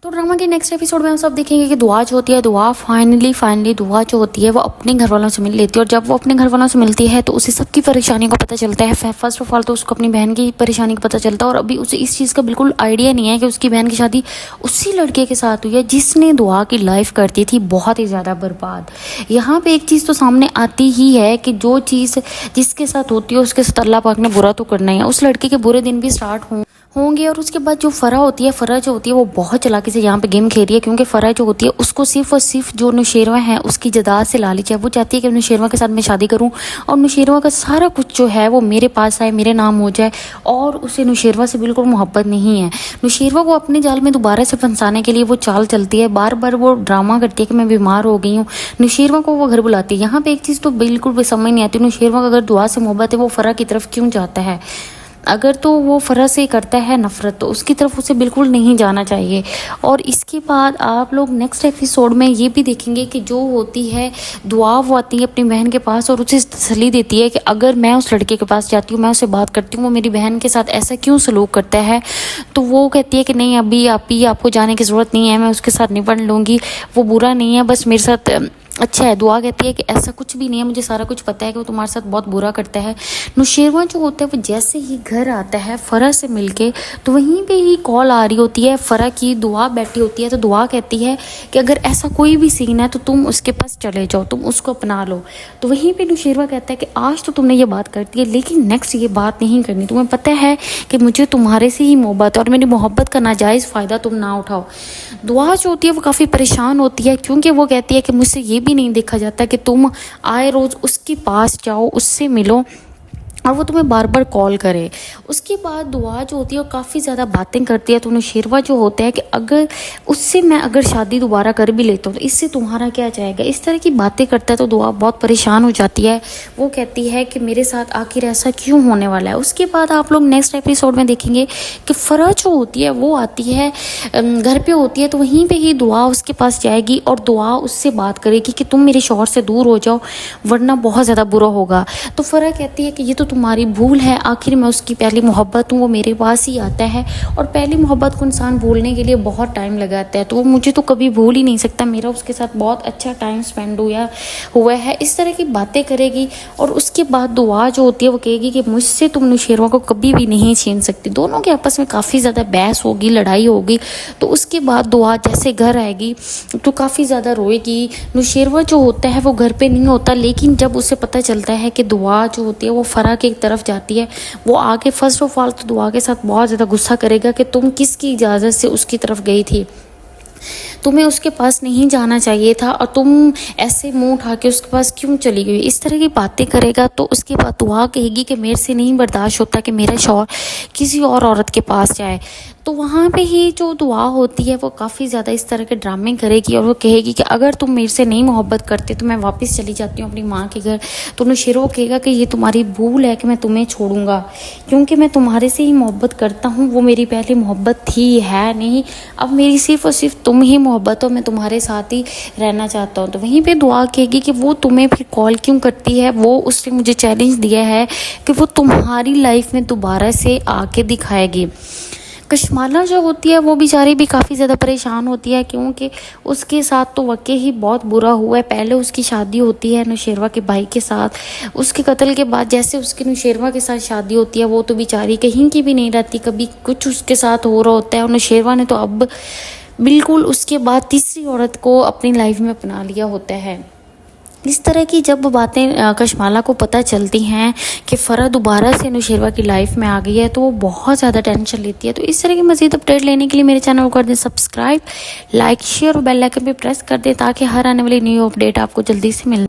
तो ड्रामा के next episode में हम सब देखेंगे कि दुआ जो होती है, दुआ फाइनली दुआ जो होती है वो अपने घर वालों से मिल लेती है। और जब वो अपने घर वालों से मिलती है तो उसे सबकी परेशानी का पता चलता है। फर्स्ट ऑफ ऑल तो उसको अपनी बहन की परेशानी का पता चलता है और अभी उसे इस चीज़ का बिल्कुल आइडिया नहीं है कि उसकी बहन की शादी उसी लड़के के साथ हुई है जिसने दुआ की लाइफ करती थी बहुत ही ज़्यादा बर्बाद। यहाँ पे एक चीज़ तो सामने आती ही है कि जो चीज़ जिसके साथ होती है उसके साथ अल्लाह पाक ने बुरा तो करना ही है। उस लड़के के बुरे दिन भी स्टार्ट होंगे। और उसके बाद जो फ़रा होती है, फ़रा जो होती है वो बहुत चालाकी से यहाँ पे गेम खेल रही है, क्योंकि फ़रा जो होती है उसको सिर्फ और सिर्फ जो नुशेरवा है उसकी जदाद से लालच है। वो चाहती है कि नुशेरवा के साथ मैं शादी करूँ और नुशेरवा का सारा कुछ जो है वो मेरे पास आए, मेरे नाम हो जाए। और उसे नुशेरवा से बिल्कुल मोहब्बत नहीं है। नुशेरवा को अपने जाल में दोबारा से फंसाने के लिए वो चाल चलती है, बार बार वो ड्रामा करती है कि मैं बीमार हो गई हूँ। नुशेरवा को वो घर बुलाती है। यहाँ पे एक चीज़ तो बिल्कुल भी समझ नहीं आती, नुशेरवा का अगर दुआ से मोहब्बत है वो फ़रा की तरफ क्यों जाता है? अगर तो वो फ़रा से करता है नफ़रत तो उसकी तरफ उसे बिल्कुल नहीं जाना चाहिए। और इसके बाद आप लोग नेक्स्ट एपिसोड में ये भी देखेंगे कि जो होती है दुआ, वो आती है अपनी बहन के पास और उसे तसल्ली देती है कि अगर मैं उस लड़के के पास जाती हूँ, मैं उससे बात करती हूँ, वो मेरी बहन के साथ ऐसा क्यों सलूक करता है। तो वो कहती है कि नहीं, अभी आपको जाने की ज़रूरत नहीं है, मैं उसके साथ निपट लूँगी, वो बुरा नहीं है, बस मेरे साथ अच्छा है। दुआ कहती है कि ऐसा कुछ भी नहीं है, मुझे सारा कुछ पता है कि वो तुम्हारे साथ बहुत बुरा करता है। नुशेरवा जो होता है वो जैसे ही घर आता है फ़रा से मिलके, तो वहीं पे ही कॉल आ रही होती है फ़रा की। दुआ बैठी होती है तो दुआ कहती है कि अगर ऐसा कोई भी सीन है तो तुम उसके पास चले जाओ, तुम उसको अपना लो। तो वहीं पे नुशेरवा कहता है कि आज तो तुमने ये बात करती है लेकिन नेक्स्ट ये बात नहीं करनी। तुम्हें पता है कि मुझे तुम्हारे से ही मोहब्बत है और मेरी मोहब्बत का नाजायज़ फ़ायदा तुम ना उठाओ। दुआ जो होती है वो काफ़ी परेशान होती है, क्योंकि वो कहती है कि मुझसे ये भी नहीं देखा जाता कि तुम आए रोज़ उसके पास जाओ, उससे मिलो और वो तुम्हें बार बार कॉल करे। उसके बाद दुआ जो होती है वो काफ़ी ज़्यादा बातें करती है। तो नुशेरवा जो होता है कि अगर उससे मैं अगर शादी दोबारा कर भी लेता हूँ तो इससे तुम्हारा क्या जाएगा, इस तरह की बातें करता है। तो दुआ बहुत परेशान हो जाती है। वो कहती है कि मेरे साथ आखिर ऐसा क्यों होने वाला है। उसके बाद आप लोग नेक्स्ट एपिसोड में देखेंगे कि फ़रा जो होती है वो आती है, घर पे होती है, तो वहीं पे ही दुआ उसके पास जाएगी और दुआ उससे बात करेगी कि तुम मेरे शौहर से दूर हो जाओ वरना बहुत ज़्यादा बुरा होगा। तो फ़रा कहती है कि ये तो तुम्हारी भूल है, आखिर मैं उसकी पहली मोहब्बत हूँ, वो मेरे पास ही आता है और पहली मोहब्बत को इंसान भूलने के लिए बहुत टाइम लगाता है, तो वो मुझे तो कभी भूल ही नहीं सकता, मेरा उसके साथ बहुत अच्छा टाइम स्पेंड हुआ है। इस तरह की बातें करेगी। और उसके बाद दुआ जो होती है वो कहेगी कि मुझसे तुम नुशेरवा को कभी भी नहीं छीन सकती। दोनों के आपस में काफ़ी ज़्यादा बहस होगी, लड़ाई होगी। तो उसके बाद दुआ जैसे घर आएगी तो काफ़ी ज़्यादा रोएगी। नुशेरवा जो होता है वो घर पे नहीं होता, लेकिन जब उसे पता चलता है कि दुआ जो होती है वो फ़रा की तरफ जाती है, वो आगे फर्स्ट ऑफ ऑल तो दुआ के साथ बहुत ज़्यादा गुस्सा करेगा कि तुम किसकी इजाज़त से उसकी तरफ गई थी, तुम्हें उसके पास नहीं जाना चाहिए था और तुम ऐसे मुंह उठा के उसके पास क्यों चली गई, इस तरह की बातें करेगा। तो उसके बाद दुआ कहेगी कि मेरे से नहीं बर्दाश्त होता कि मेरा शौहर किसी और औरत के पास जाए। तो वहाँ पे ही जो दुआ होती है वो काफ़ी ज़्यादा इस तरह के ड्रामे करेगी और वो कहेगी कि अगर तुम मेरे से नहीं मोहब्बत करते तो मैं वापस चली जाती हूँ अपनी माँ के घर। तो नुशेरवा कहेगा कि ये तुम्हारी भूल है कि मैं तुम्हें छोड़ूंगा, क्योंकि मैं तुम्हारे से ही मोहब्बत करता हूँ, वो मेरी पहली मोहब्बत थी है नहीं, अब मेरी सिर्फ और सिर्फ तुम ही मोहब्बत हो, मैं तुम्हारे साथ ही रहना चाहता हूँ। तो वहीं पर दुआ कहेगी कि वो तुम्हें फिर कॉल क्यों करती है, वो उसने मुझे चैलेंज दिया है कि वो तुम्हारी लाइफ में दोबारा से आके दिखाएगी। कशमाला जो होती है वो बेचारी भी काफ़ी ज़्यादा परेशान होती है, क्योंकि उसके साथ तो वाकई ही बहुत बुरा हुआ है। पहले उसकी शादी होती है नुशेरवा के भाई के साथ, उसके कत्ल के बाद जैसे उसकी नुशेरवा के साथ शादी होती है वो तो बेचारी कहीं की भी नहीं रहती, कभी कुछ उसके साथ हो रहा होता है। और नुशेरवा ने तो अब बिल्कुल उसके बाद तीसरी औरत को अपनी लाइफ में अपना लिया होता है। इस तरह की जब बातें कशमाला को पता चलती हैं कि फ़रा दोबारा से नुशेरवा की लाइफ में आ गई है तो वो बहुत ज़्यादा टेंशन लेती है। तो इस तरह की मज़ीद अपडेट लेने के लिए मेरे चैनल को कर दें सब्सक्राइब, लाइक, शेयर और बेल आइकन पे प्रेस कर दें ताकि हर आने वाली न्यू अपडेट आपको जल्दी से मिले।